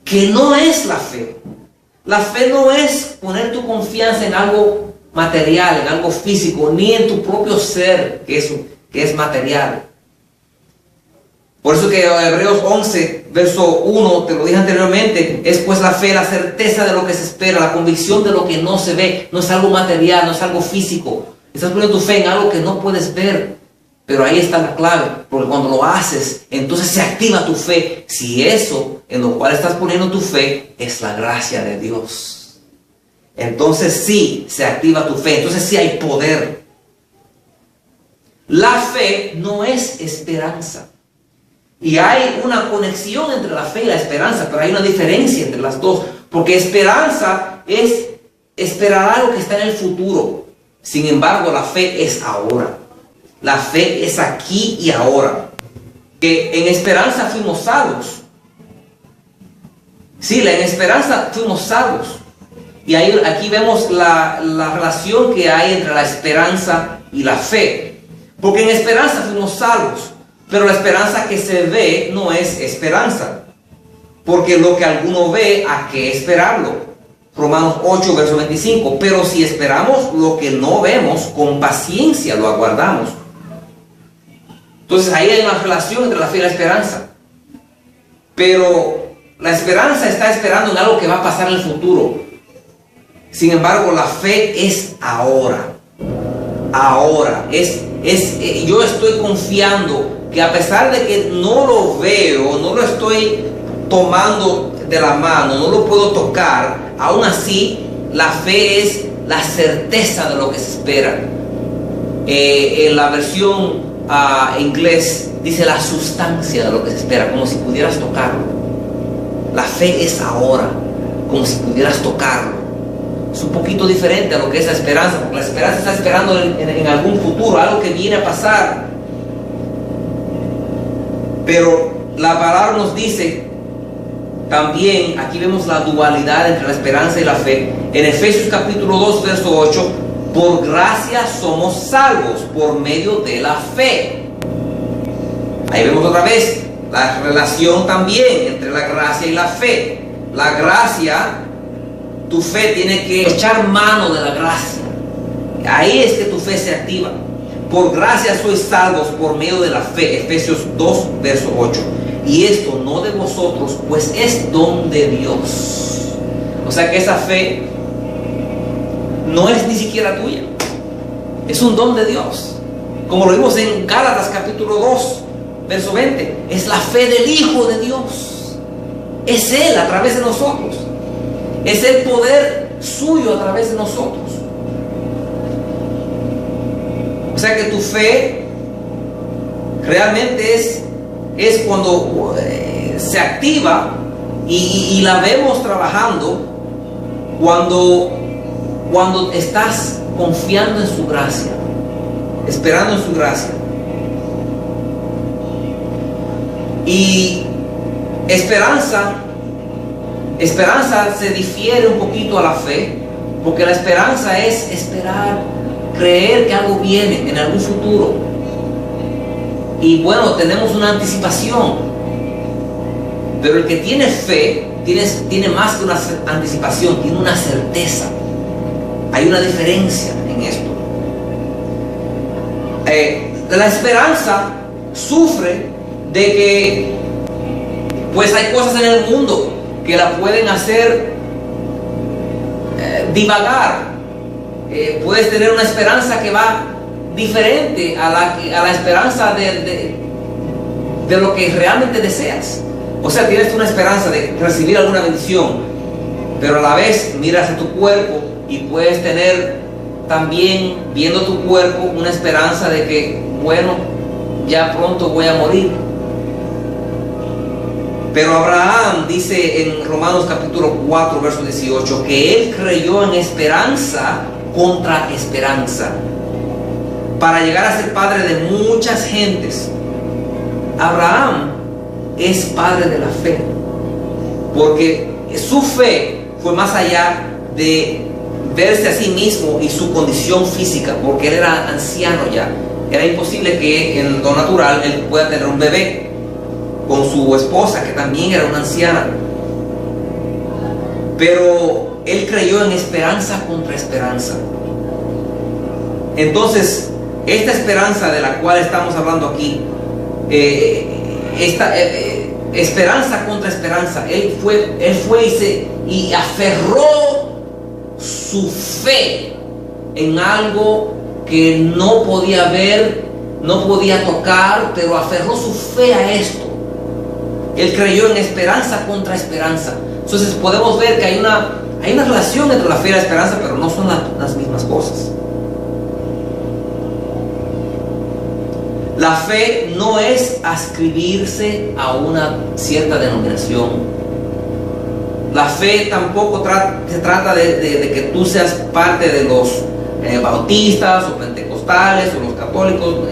Que no es la fe. La fe no es poner tu confianza en algo material, en algo físico, ni en tu propio ser, que es material. Por eso que Hebreos 11, verso 1, te lo dije anteriormente, es pues la fe, la certeza de lo que se espera, la convicción de lo que no se ve. No es algo material, no es algo físico. Estás poniendo tu fe en algo que no puedes ver. Pero ahí está la clave, porque cuando lo haces, entonces se activa tu fe. Si eso en lo cual estás poniendo tu fe es la gracia de Dios, entonces sí se activa tu fe, entonces sí hay poder. La fe no es esperanza. Y hay una conexión entre la fe y la esperanza, pero hay una diferencia entre las dos. Porque esperanza es esperar algo que está en el futuro. Sin embargo, la fe es ahora. La fe es aquí y ahora. Que en esperanza fuimos salvos. Sí, en esperanza fuimos salvos. Y ahí, aquí vemos la relación que hay entre la esperanza y la fe. Porque en esperanza fuimos salvos, pero la esperanza que se ve no es esperanza. Porque lo que alguno ve, ¿a qué esperarlo? Romanos 8, verso 25. Pero si esperamos lo que no vemos, con paciencia lo aguardamos. Entonces ahí hay una relación entre la fe y la esperanza. Pero la esperanza está esperando en algo que va a pasar en el futuro. Sin embargo, la fe es ahora. Ahora. Yo estoy confiando que a pesar de que no lo veo, no lo estoy tomando de la mano, no lo puedo tocar, aún así la fe es la certeza de lo que se espera. En la versión inglés dice la sustancia de lo que se espera, como si pudieras tocarlo. La fe es ahora, como si pudieras tocarlo. Es un poquito diferente a lo que es la esperanza, porque la esperanza está esperando en algún futuro, algo que viene a pasar. Pero la palabra nos dice también, aquí vemos la dualidad entre la esperanza y la fe. En Efesios capítulo 2, verso 8, por gracia somos salvos por medio de la fe. Ahí vemos otra vez la relación también entre la gracia y la fe. La gracia, tu fe tiene que echar mano de la gracia. Ahí es que tu fe se activa. Por gracia sois salvos por medio de la fe. Efesios 2, verso 8. Y esto no de vosotros, pues es don de Dios. O sea que esa fe no es ni siquiera tuya. Es un don de Dios. Como lo vimos en Gálatas capítulo 2, verso 20. Es la fe del Hijo de Dios. Es Él a través de nosotros. Es el poder suyo a través de nosotros. O sea que tu fe realmente es cuando se activa y la vemos trabajando cuando estás confiando en su gracia, esperando en su gracia. Y esperanza se difiere un poquito a la fe, porque la esperanza es esperar, creer que algo viene en algún futuro. Y bueno, tenemos una anticipación. Pero el que tiene fe tiene más que una anticipación, tiene una certeza. Hay una diferencia en esto. La esperanza sufre de que pues hay cosas en el mundo que la pueden hacer divagar. Puedes tener una esperanza que va diferente a la esperanza de lo que realmente deseas. O sea, tienes una esperanza de recibir alguna bendición, pero a la vez miras a tu cuerpo y puedes tener también, viendo tu cuerpo, una esperanza de que, bueno, ya pronto voy a morir. Pero Abraham dice en Romanos capítulo 4, verso 18, que él creyó en esperanza contra esperanza, para llegar a ser padre de muchas gentes. Abraham es padre de la fe, porque su fe fue más allá de verse a sí mismo y su condición física, porque él era anciano ya. Era imposible que en lo natural él pueda tener un bebé con su esposa, que también era una anciana. Pero él creyó en esperanza contra esperanza. Entonces, esta esperanza de la cual estamos hablando aquí, esperanza contra esperanza, él fue y aferró su fe en algo que no podía ver, no podía tocar, pero aferró su fe a esto. Él creyó en esperanza contra esperanza. Entonces podemos ver que hay una relación entre la fe y la esperanza, pero no son las mismas cosas. La fe no es adscribirse a una cierta denominación. La fe tampoco se trata de que tú seas parte de los bautistas o pentecostales o los católicos.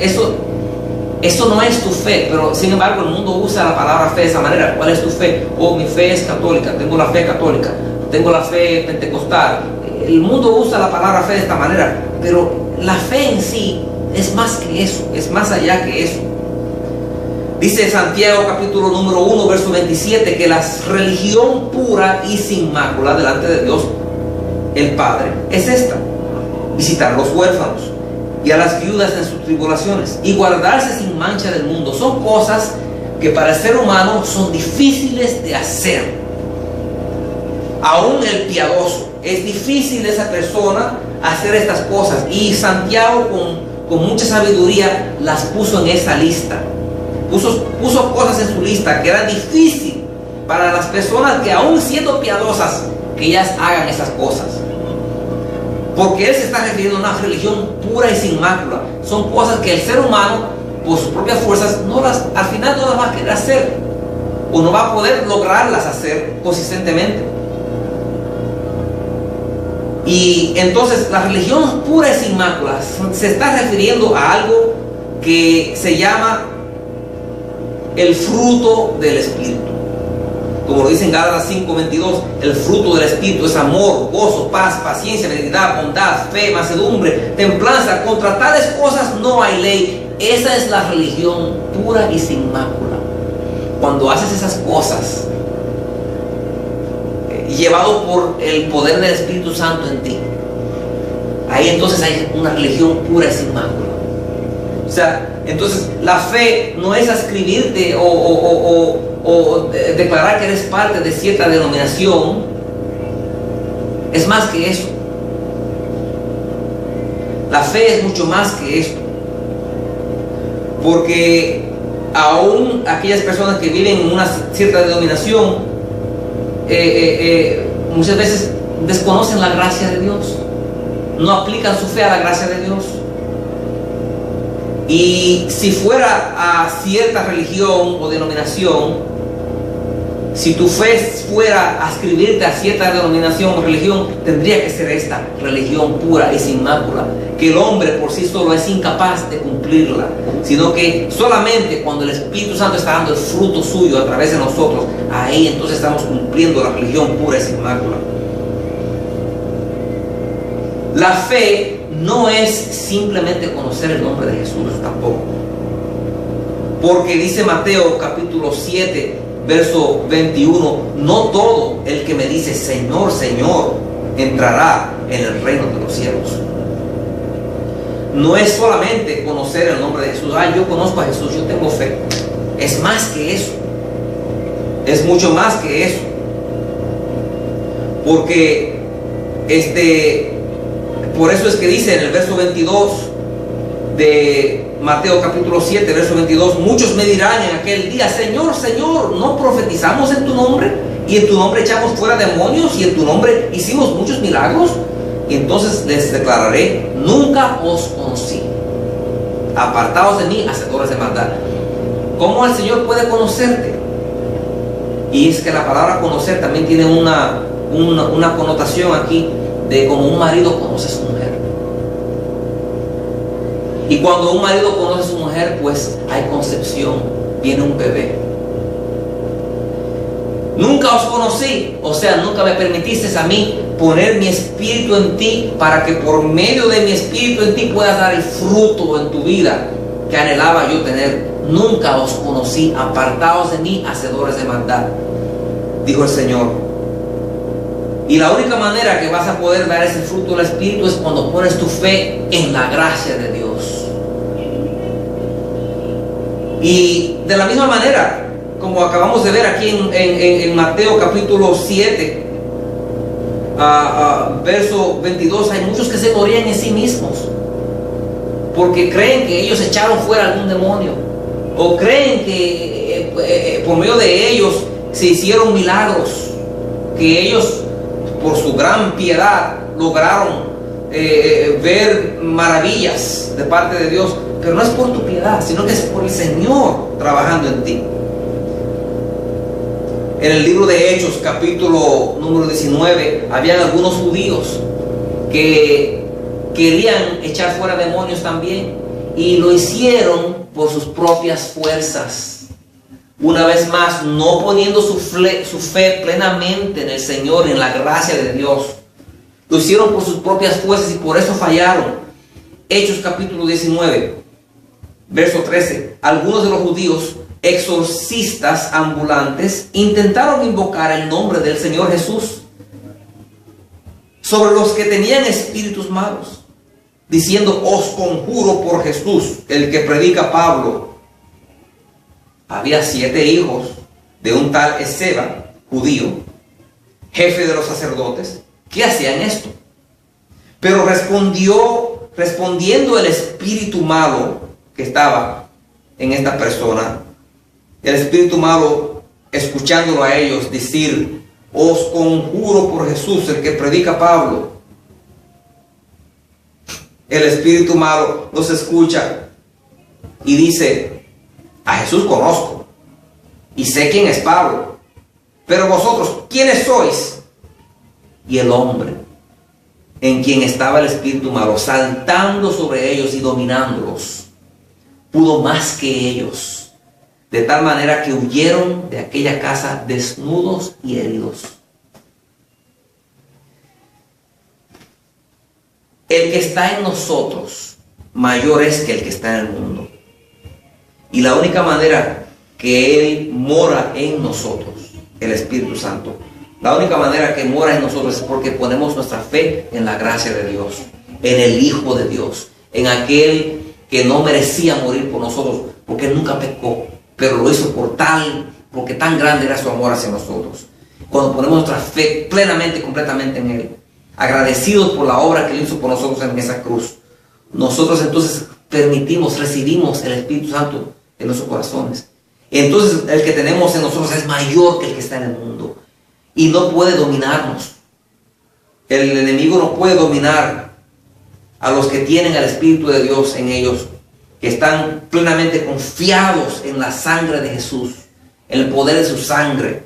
Eso no es tu fe, pero sin embargo el mundo usa la palabra fe de esa manera. ¿Cuál es tu fe? Oh, mi fe es católica, tengo la fe católica. tengo la fe pentecostal. El mundo usa la palabra fe de esta manera, pero la fe en sí es más que eso, es más allá que eso. Dice Santiago capítulo número 1, verso 27, que la religión pura y sin mácula delante de Dios el Padre es esta: visitar a los huérfanos y a las viudas en sus tribulaciones y guardarse sin mancha del mundo. Son cosas que para el ser humano son difíciles de hacer. Aún el piadoso, es difícil esa persona hacer estas cosas, y Santiago con mucha sabiduría las puso en esa lista. Puso cosas en su lista que eran difíciles para las personas que, aún siendo piadosas, que ellas hagan esas cosas. Porque él se está refiriendo a una religión pura y sin mácula. Son cosas que el ser humano, por sus propias fuerzas, al final no las va a querer hacer, o no va a poder lograrlas hacer consistentemente. Y entonces la religión pura y sin mácula se está refiriendo a algo que se llama el fruto del Espíritu. Como lo dice en Gálatas 5:22, el fruto del Espíritu es amor, gozo, paz, paciencia, benignidad, bondad, fe, mansedumbre, templanza. Contra tales cosas no hay ley. Esa es la religión pura y sin mácula. Cuando haces esas cosas, llevado por el poder del Espíritu Santo en ti, ahí entonces hay una religión pura y sin mácula. O sea, entonces la fe no es ascribirte o declarar que eres parte de cierta denominación. Es más que eso. La fe es mucho más que esto, porque aún aquellas personas que viven en una cierta denominación muchas veces desconocen la gracia de Dios, no aplican su fe a la gracia de Dios. Y si fuera a cierta religión o denominación, si tu fe fuera a ascribirte a cierta denominación o religión, tendría que ser esta religión pura y sin mácula, que el hombre por sí solo es incapaz de cumplirla, sino que solamente cuando el Espíritu Santo está dando el fruto suyo a través de nosotros, ahí entonces estamos cumpliendo la religión pura y sin mácula. La fe no es simplemente conocer el nombre de Jesús tampoco, porque dice Mateo capítulo 7 verso 21, no todo el que me dice Señor, Señor, entrará en el reino de los cielos. No es solamente conocer el nombre de Jesús. Yo conozco a Jesús, yo tengo fe. Es más que eso, es mucho más que eso, porque por eso es que dice en el verso 22 de Mateo capítulo 7, verso 22, muchos me dirán en aquel día, Señor, Señor, ¿no profetizamos en tu nombre? Y en tu nombre echamos fuera demonios, y en tu nombre hicimos muchos milagros. Y entonces les declararé, nunca os conocí, apartaos de mí, hacedores de maldad. ¿Cómo el Señor puede conocerte? Y es que la palabra conocer también tiene una connotación aquí de como un marido conoce a su mujer. Y cuando un marido conoce a su mujer, pues hay concepción, viene un bebé. Nunca os conocí, o sea, nunca me permitiste a mí poner mi espíritu en ti, para que por medio de mi espíritu en ti puedas dar el fruto en tu vida que anhelaba yo tener. Nunca os conocí, apartaos de mí, hacedores de maldad, dijo el Señor. Y la única manera que vas a poder dar ese fruto del Espíritu es cuando pones tu fe en la gracia de Dios. Y de la misma manera, como acabamos de ver aquí en Mateo capítulo 7, verso 22, hay muchos que se glorían en sí mismos, porque creen que ellos echaron fuera algún demonio, o creen que por medio de ellos se hicieron milagros, que ellos por su gran piedad lograron ver maravillas de parte de Dios. Pero no es por tu piedad, sino que es por el Señor trabajando en ti. En el libro de Hechos, capítulo número 19, habían algunos judíos que querían echar fuera demonios también, y lo hicieron por sus propias fuerzas, Una vez más, no poniendo su fe plenamente en el Señor, en la gracia de Dios. Lo hicieron por sus propias fuerzas y por eso fallaron. Hechos capítulo 19, verso 13. Algunos de los judíos, exorcistas ambulantes, intentaron invocar el nombre del Señor Jesús sobre los que tenían espíritus malos, diciendo: os conjuro por Jesús, el que predica Pablo. Había 7 hijos de un tal Esceva, judío, jefe de los sacerdotes, que hacían esto. Pero respondiendo el espíritu malo que estaba en esta persona, el espíritu malo, escuchándolo a ellos decir: os conjuro por Jesús, el que predica Pablo. El espíritu malo los escucha y dice: a Jesús conozco y sé quién es Pablo, pero vosotros, ¿quiénes sois? Y el hombre en quien estaba el espíritu malo, saltando sobre ellos y dominándolos, pudo más que ellos, de tal manera que huyeron de aquella casa desnudos y heridos. El que está en nosotros mayor es que el que está en el mundo. Y la única manera que Él mora en nosotros, el Espíritu Santo, la única manera que mora en nosotros es porque ponemos nuestra fe en la gracia de Dios, en el Hijo de Dios, en aquel que no merecía morir por nosotros, porque nunca pecó, pero lo hizo porque tan grande era su amor hacia nosotros. Cuando ponemos nuestra fe plenamente y completamente en Él, agradecidos por la obra que Él hizo por nosotros en esa cruz, nosotros entonces recibimos el Espíritu Santo en nuestros corazones. Entonces el que tenemos en nosotros es mayor que el que está en el mundo y no puede dominarnos. El enemigo no puede dominar a los que tienen al Espíritu de Dios en ellos, que están plenamente confiados en la sangre de Jesús, en el poder de su sangre.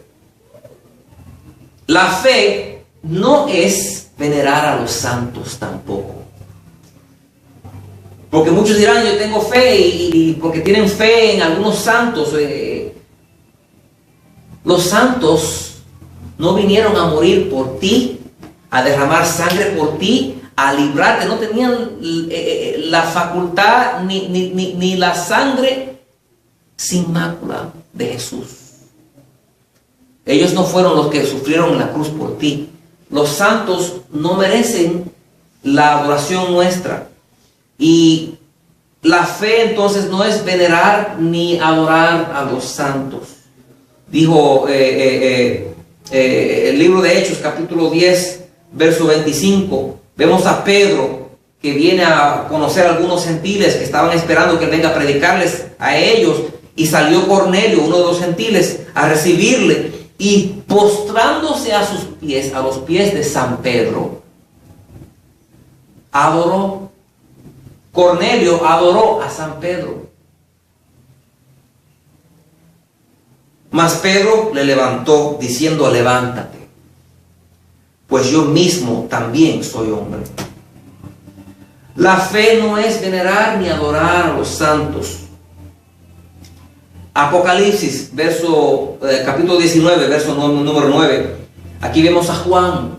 La fe no es venerar a los santos tampoco. Porque muchos dirán: yo tengo fe, y porque tienen fe en algunos santos. Los santos no vinieron a morir por ti, a derramar sangre por ti, a librarte. No tenían la facultad ni la sangre sin mácula de Jesús. Ellos no fueron los que sufrieron en la cruz por ti. Los santos no merecen la adoración nuestra. Y la fe entonces no es venerar ni adorar a los santos. Dijo el libro de Hechos capítulo 10 verso 25. Vemos a Pedro que viene a conocer a algunos gentiles que estaban esperando que él venga a predicarles a ellos, y salió Cornelio, uno de los gentiles, a recibirle, y postrándose a sus pies, a los pies de San Pedro, adoró. Cornelio adoró a San Pedro. Mas Pedro le levantó diciendo: levántate, pues yo mismo también soy hombre. La fe no es venerar ni adorar a los santos. Apocalipsis, capítulo 19, verso número 9. Aquí vemos a Juan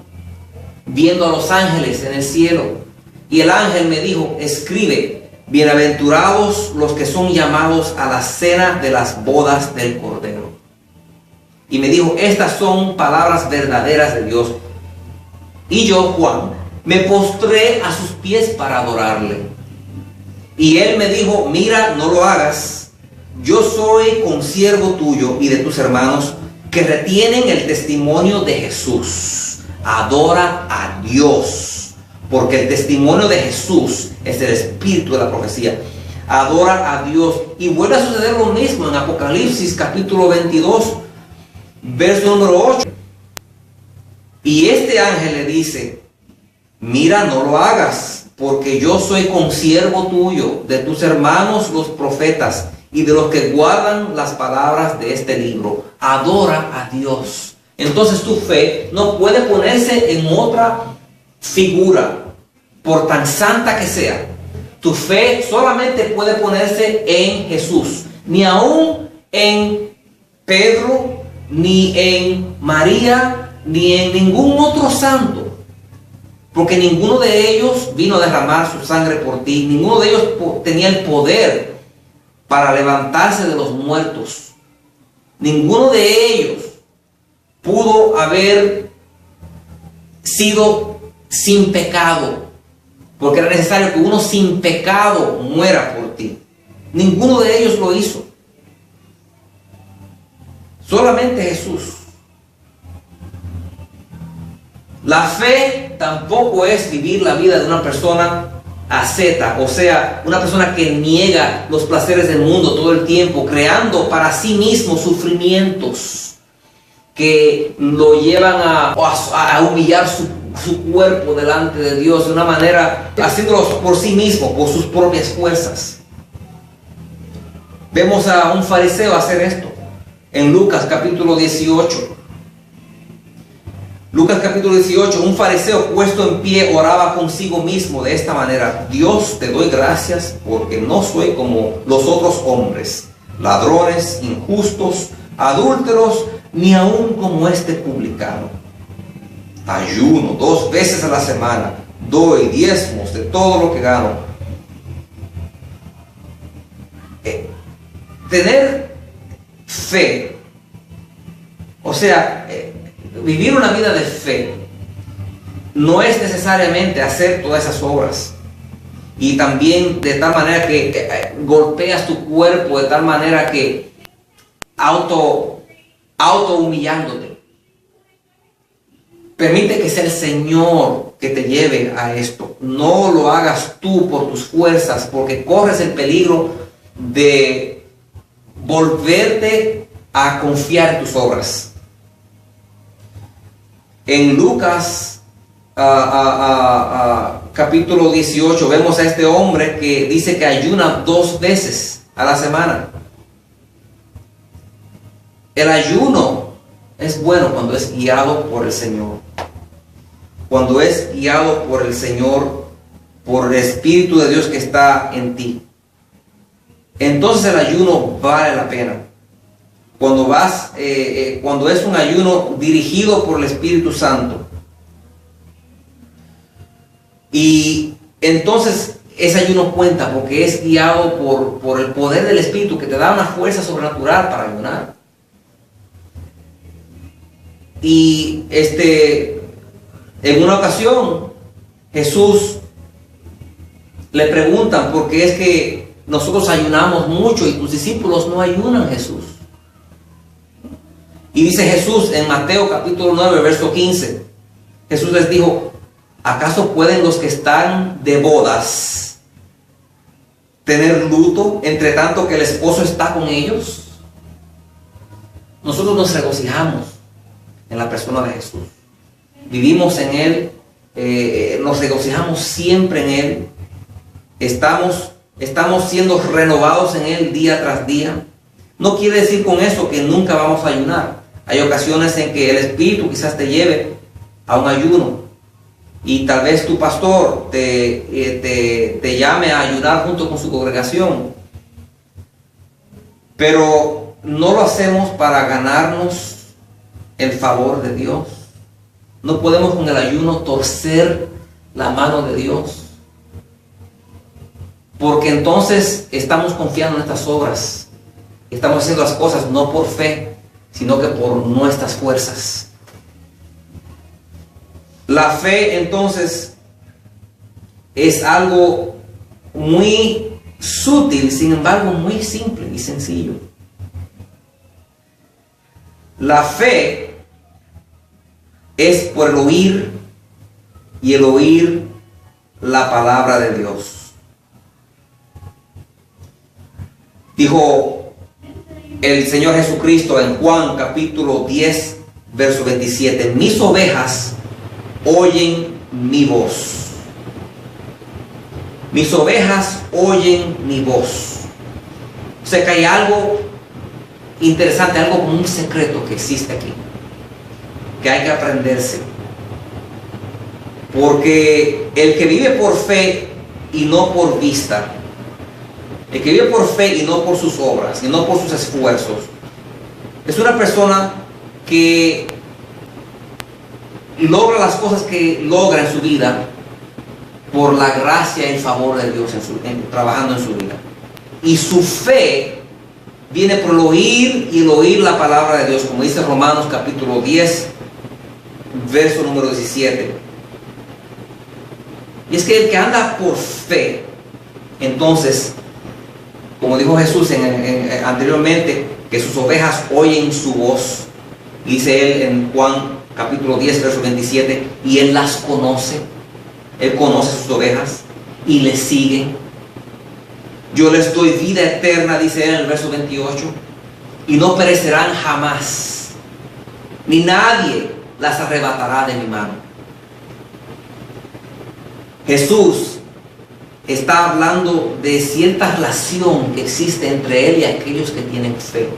viendo a los ángeles en el cielo. Y el ángel me dijo: escribe, bienaventurados los que son llamados a la cena de las bodas del Cordero. Y me dijo: estas son palabras verdaderas de Dios. Y yo, Juan, me postré a sus pies para adorarle. Y él me dijo: mira, no lo hagas. Yo soy consiervo tuyo y de tus hermanos que retienen el testimonio de Jesús. Adora a Dios, porque el testimonio de Jesús es el espíritu de la profecía. Adora a Dios. Y vuelve a suceder lo mismo en Apocalipsis capítulo 22, verso número 8. Y este ángel le dice: mira, no lo hagas, porque yo soy consiervo tuyo, de tus hermanos los profetas, y de los que guardan las palabras de este libro. Adora a Dios. Entonces tu fe no puede ponerse en otra figura, por tan santa que sea. Tu fe solamente puede ponerse en Jesús, ni aún en Pedro, ni en María, ni en ningún otro santo, porque ninguno de ellos vino a derramar su sangre por ti, ninguno de ellos tenía el poder para levantarse de los muertos, ninguno de ellos pudo haber sido sin pecado, porque era necesario que uno sin pecado muera por ti. Ninguno de ellos lo hizo. Solamente Jesús. La fe tampoco es vivir la vida de una persona asceta, o sea, una persona que niega los placeres del mundo todo el tiempo, creando para sí mismo sufrimientos que lo llevan a humillar su cuerpo delante de Dios de una manera, haciéndolo por sí mismo, por sus propias fuerzas. Vemos a un fariseo hacer esto en Lucas capítulo 18. Lucas capítulo 18, un fariseo puesto en pie oraba consigo mismo de esta manera: Dios, te doy gracias porque no soy como los otros hombres, ladrones, injustos, adúlteros, ni aún como este publicano. Ayuno 2 veces a la semana, doy diezmos de todo lo que gano. Tener fe, o sea, vivir una vida de fe, no es necesariamente hacer todas esas obras. Y también de tal manera que golpeas tu cuerpo, de tal manera que auto humillándote. Permite que sea el Señor que te lleve a esto. No lo hagas tú por tus fuerzas, porque corres el peligro de volverte a confiar en tus obras. En Lucas capítulo 18 vemos a este hombre que dice que ayuna 2 veces a la semana. El ayuno es bueno cuando es guiado por el Señor. Cuando es guiado por el Señor, por el Espíritu de Dios que está en ti. Entonces el ayuno vale la pena. Cuando es un ayuno dirigido por el Espíritu Santo. Y entonces ese ayuno cuenta porque es guiado por el poder del Espíritu, que te da una fuerza sobrenatural para ayunar. Y en una ocasión Jesús le preguntan: ¿por qué es que nosotros ayunamos mucho y tus discípulos no ayunan, Jesús? Y dice Jesús en Mateo capítulo 9 verso 15, Jesús les dijo: ¿acaso pueden los que están de bodas tener luto entre tanto que el esposo está con ellos? Nosotros nos regocijamos en la persona de Jesús. Vivimos en Él, nos regocijamos siempre en Él. Estamos siendo renovados en Él día tras día. No quiere decir con eso que nunca vamos a ayunar. Hay ocasiones en que el Espíritu quizás te lleve a un ayuno y tal vez tu pastor te llame a ayunar junto con su congregación. Pero no lo hacemos para ganarnos el favor de Dios. No podemos con el ayuno torcer la mano de Dios, porque entonces estamos confiando en estas obras. Estamos haciendo las cosas no por fe, sino que por nuestras fuerzas. La fe entonces es algo muy sutil, sin embargo muy simple y sencillo. La fe es por el oír, y el oír la palabra de Dios. Dijo el Señor Jesucristo en Juan capítulo 10 verso 27: mis ovejas oyen mi voz. Mis ovejas oyen mi voz. O sea que hay algo interesante, algo como un secreto que existe aquí, que hay que aprenderse. Porque el que vive por fe y no por vista, el que vive por fe y no por sus obras, y no por sus esfuerzos, Es una persona que logra las cosas que logra en su vida por la gracia y el favor de Dios trabajando en su vida. Y su fe viene por el oír y el oír la palabra de Dios, como dice Romanos capítulo 10, verso número 17. Y es que el que anda por fe, entonces, como dijo Jesús anteriormente, que sus ovejas oyen su voz, dice él en Juan capítulo 10, verso 27, y él las conoce, él conoce sus ovejas y les sigue. Yo les doy vida eterna, dice él en el verso 28, y no perecerán jamás, ni nadie las arrebatará de mi mano. Jesús está hablando de cierta relación que existe entre él y aquellos que tienen fe,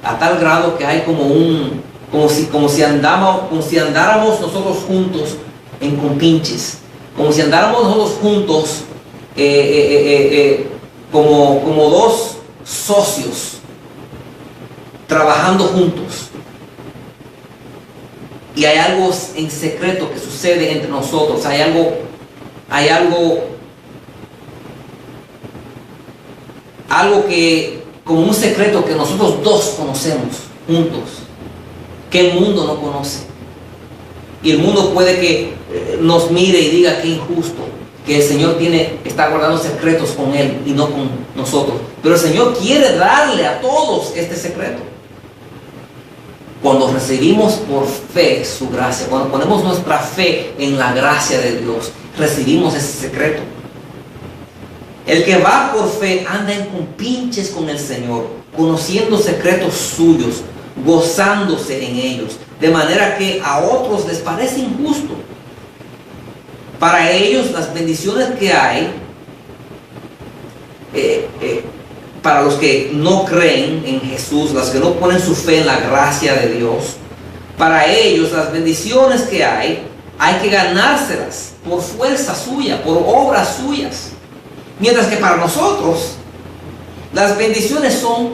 a tal grado que hay como si andáramos nosotros juntos en compinches, como si andáramos nosotros juntos como dos socios trabajando juntos. Y hay algo en secreto que sucede entre nosotros, hay algo que, como un secreto que nosotros dos conocemos juntos, que el mundo no conoce. Y el mundo puede que nos mire y diga que injusto, que el Señor está guardando secretos con Él y no con nosotros. Pero el Señor quiere darle a todos este secreto. Cuando recibimos por fe su gracia, cuando ponemos nuestra fe en la gracia de Dios, recibimos ese secreto. El que va por fe anda en compinches con el Señor, conociendo secretos suyos, gozándose en ellos, de manera que a otros les parece injusto. Para ellos las bendiciones que hay, para los que no creen en Jesús, los que no ponen su fe en la gracia de Dios, para ellos las bendiciones que hay que ganárselas por fuerza suya, por obras suyas. Mientras que para nosotros las bendiciones son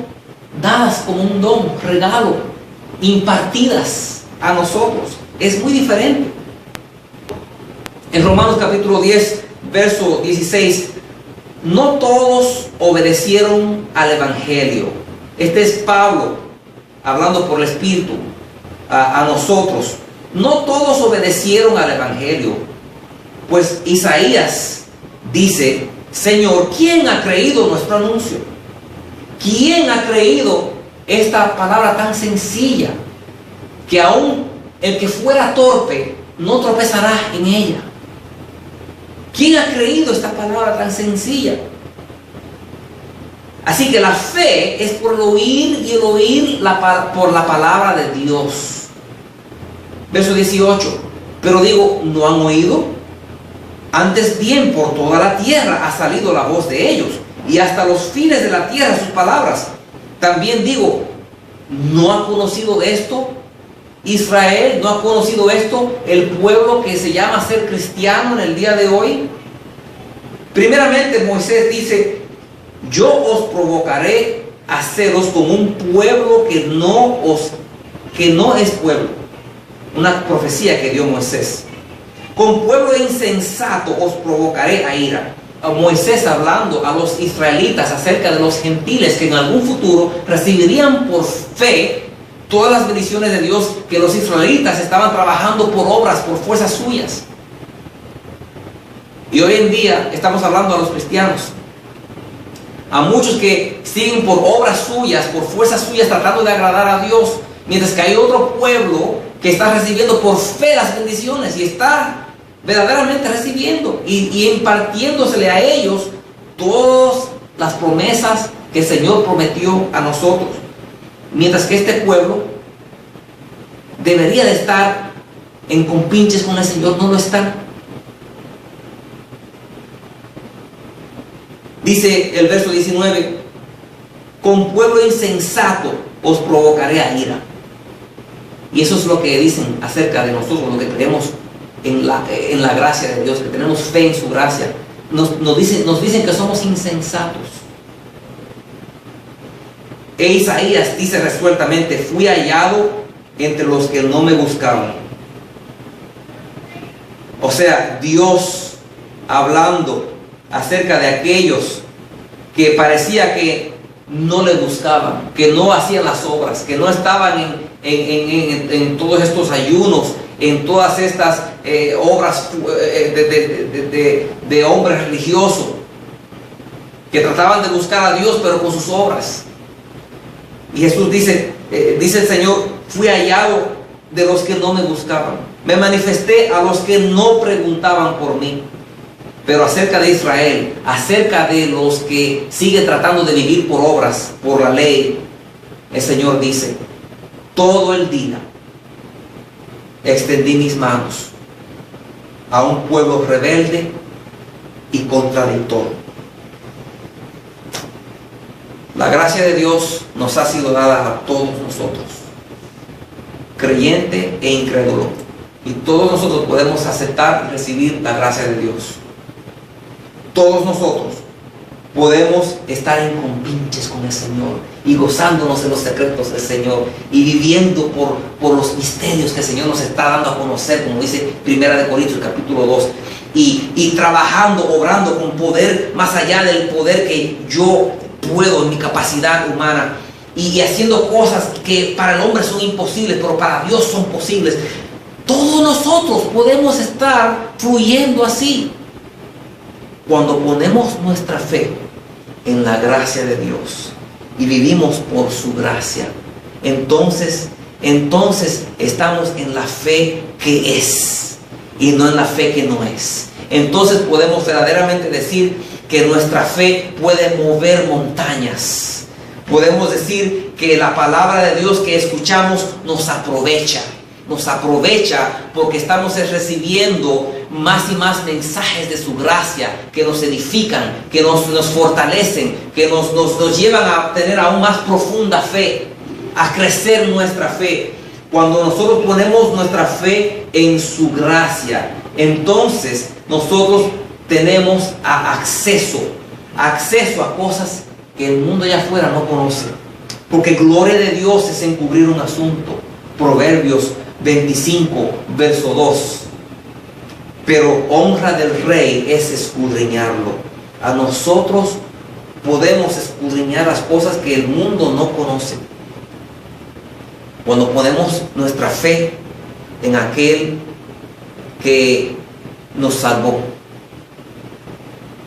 dadas como un don, regalo, impartidas a nosotros. Es muy diferente. En Romanos capítulo 10, verso 16, no todos obedecieron al Evangelio. Este es Pablo hablando por el Espíritu a nosotros. No todos obedecieron al Evangelio, pues Isaías dice: Señor, ¿quién ha creído nuestro anuncio? ¿Quién ha creído esta palabra tan sencilla, que aún el que fuera torpe no tropezará en ella? ¿Quién ha creído esta palabra tan sencilla? Así que la fe es por el oír y el oír por la palabra de Dios. Verso 18. Pero digo, ¿no han oído? Antes bien, por toda la tierra ha salido la voz de ellos, y hasta los fines de la tierra sus palabras. También digo, ¿no ha conocido esto Israel? ¿No ha conocido esto el pueblo que se llama ser cristiano en el día de hoy? Primeramente Moisés dice: yo os provocaré a haceros como un pueblo que no es pueblo. Una profecía que dio Moisés. Con pueblo insensato os provocaré a ira. A Moisés hablando a los israelitas acerca de los gentiles que en algún futuro recibirían por fe todas las bendiciones de Dios, que los israelitas estaban trabajando por obras, por fuerzas suyas. Y hoy en día estamos hablando a los cristianos, a muchos que siguen por obras suyas, por fuerzas suyas, tratando de agradar a Dios, mientras que hay otro pueblo que está recibiendo por fe las bendiciones y está verdaderamente recibiendo y impartiéndosele a ellos todas las promesas que el Señor prometió a nosotros. Mientras que este pueblo debería de estar en compinches con el Señor, no lo está. Dice el verso 19: con pueblo insensato os provocaré a ira. Y eso es lo que dicen acerca de nosotros, lo que creemos en la gracia de Dios, que tenemos fe en su gracia. Nos dicen que somos insensatos. E Isaías dice resueltamente: fui hallado entre los que no me buscaban. O sea, Dios hablando acerca de aquellos que parecía que no le buscaban, que no hacían las obras, que no estaban en todos estos ayunos, en todas estas obras de hombres religiosos, que trataban de buscar a Dios pero con sus obras. Y Jesús dice, dice el Señor: fui hallado de los que no me buscaban, me manifesté a los que no preguntaban por mí. Pero acerca de Israel, acerca de los que siguen tratando de vivir por obras, por la ley, el Señor dice: todo el día extendí mis manos a un pueblo rebelde y contradictor. La gracia de Dios nos ha sido dada a todos nosotros, creyente e incrédulo, y todos nosotros podemos aceptar y recibir la gracia de Dios. Todos nosotros podemos estar en compinches con el Señor y gozándonos de los secretos del Señor y viviendo por los misterios que el Señor nos está dando a conocer, como dice 1 Corintios capítulo 2, y trabajando, obrando con poder más allá del poder que yo puedo en mi capacidad humana, y haciendo cosas que para el hombre son imposibles, pero para Dios son posibles. Todos nosotros podemos estar fluyendo así cuando ponemos nuestra fe en la gracia de Dios y vivimos por su gracia. Entonces estamos en la fe que es y no en la fe que no es. Entonces podemos verdaderamente decir que nuestra fe puede mover montañas. Podemos decir que la palabra de Dios que escuchamos nos aprovecha porque estamos recibiendo más y más mensajes de su gracia que nos edifican, que nos fortalecen, que nos llevan a tener aún más profunda fe, a crecer nuestra fe. Cuando nosotros ponemos nuestra fe en su gracia, entonces nosotros tenemos acceso a cosas que el mundo allá afuera no conoce, porque gloria de Dios es encubrir un asunto. Proverbios 25, verso 2. Pero honra del rey es escudriñarlo. A nosotros podemos escudriñar las cosas que el mundo no conoce cuando ponemos nuestra fe en aquel que nos salvó.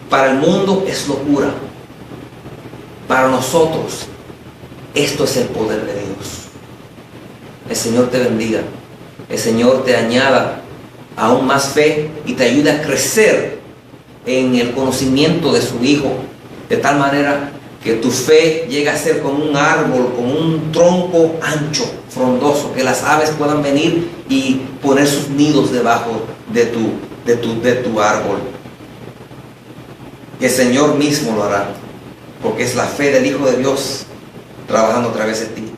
Para el mundo es locura. Para nosotros esto es el poder de Dios. El Señor te bendiga. El Señor te añada aún más fe y te ayude a crecer en el conocimiento de su Hijo, de tal manera que tu fe llegue a ser como un árbol, como un tronco ancho, frondoso, que las aves puedan venir y poner sus nidos debajo de tu árbol. Y el Señor mismo lo hará, porque es la fe del Hijo de Dios trabajando a través de ti.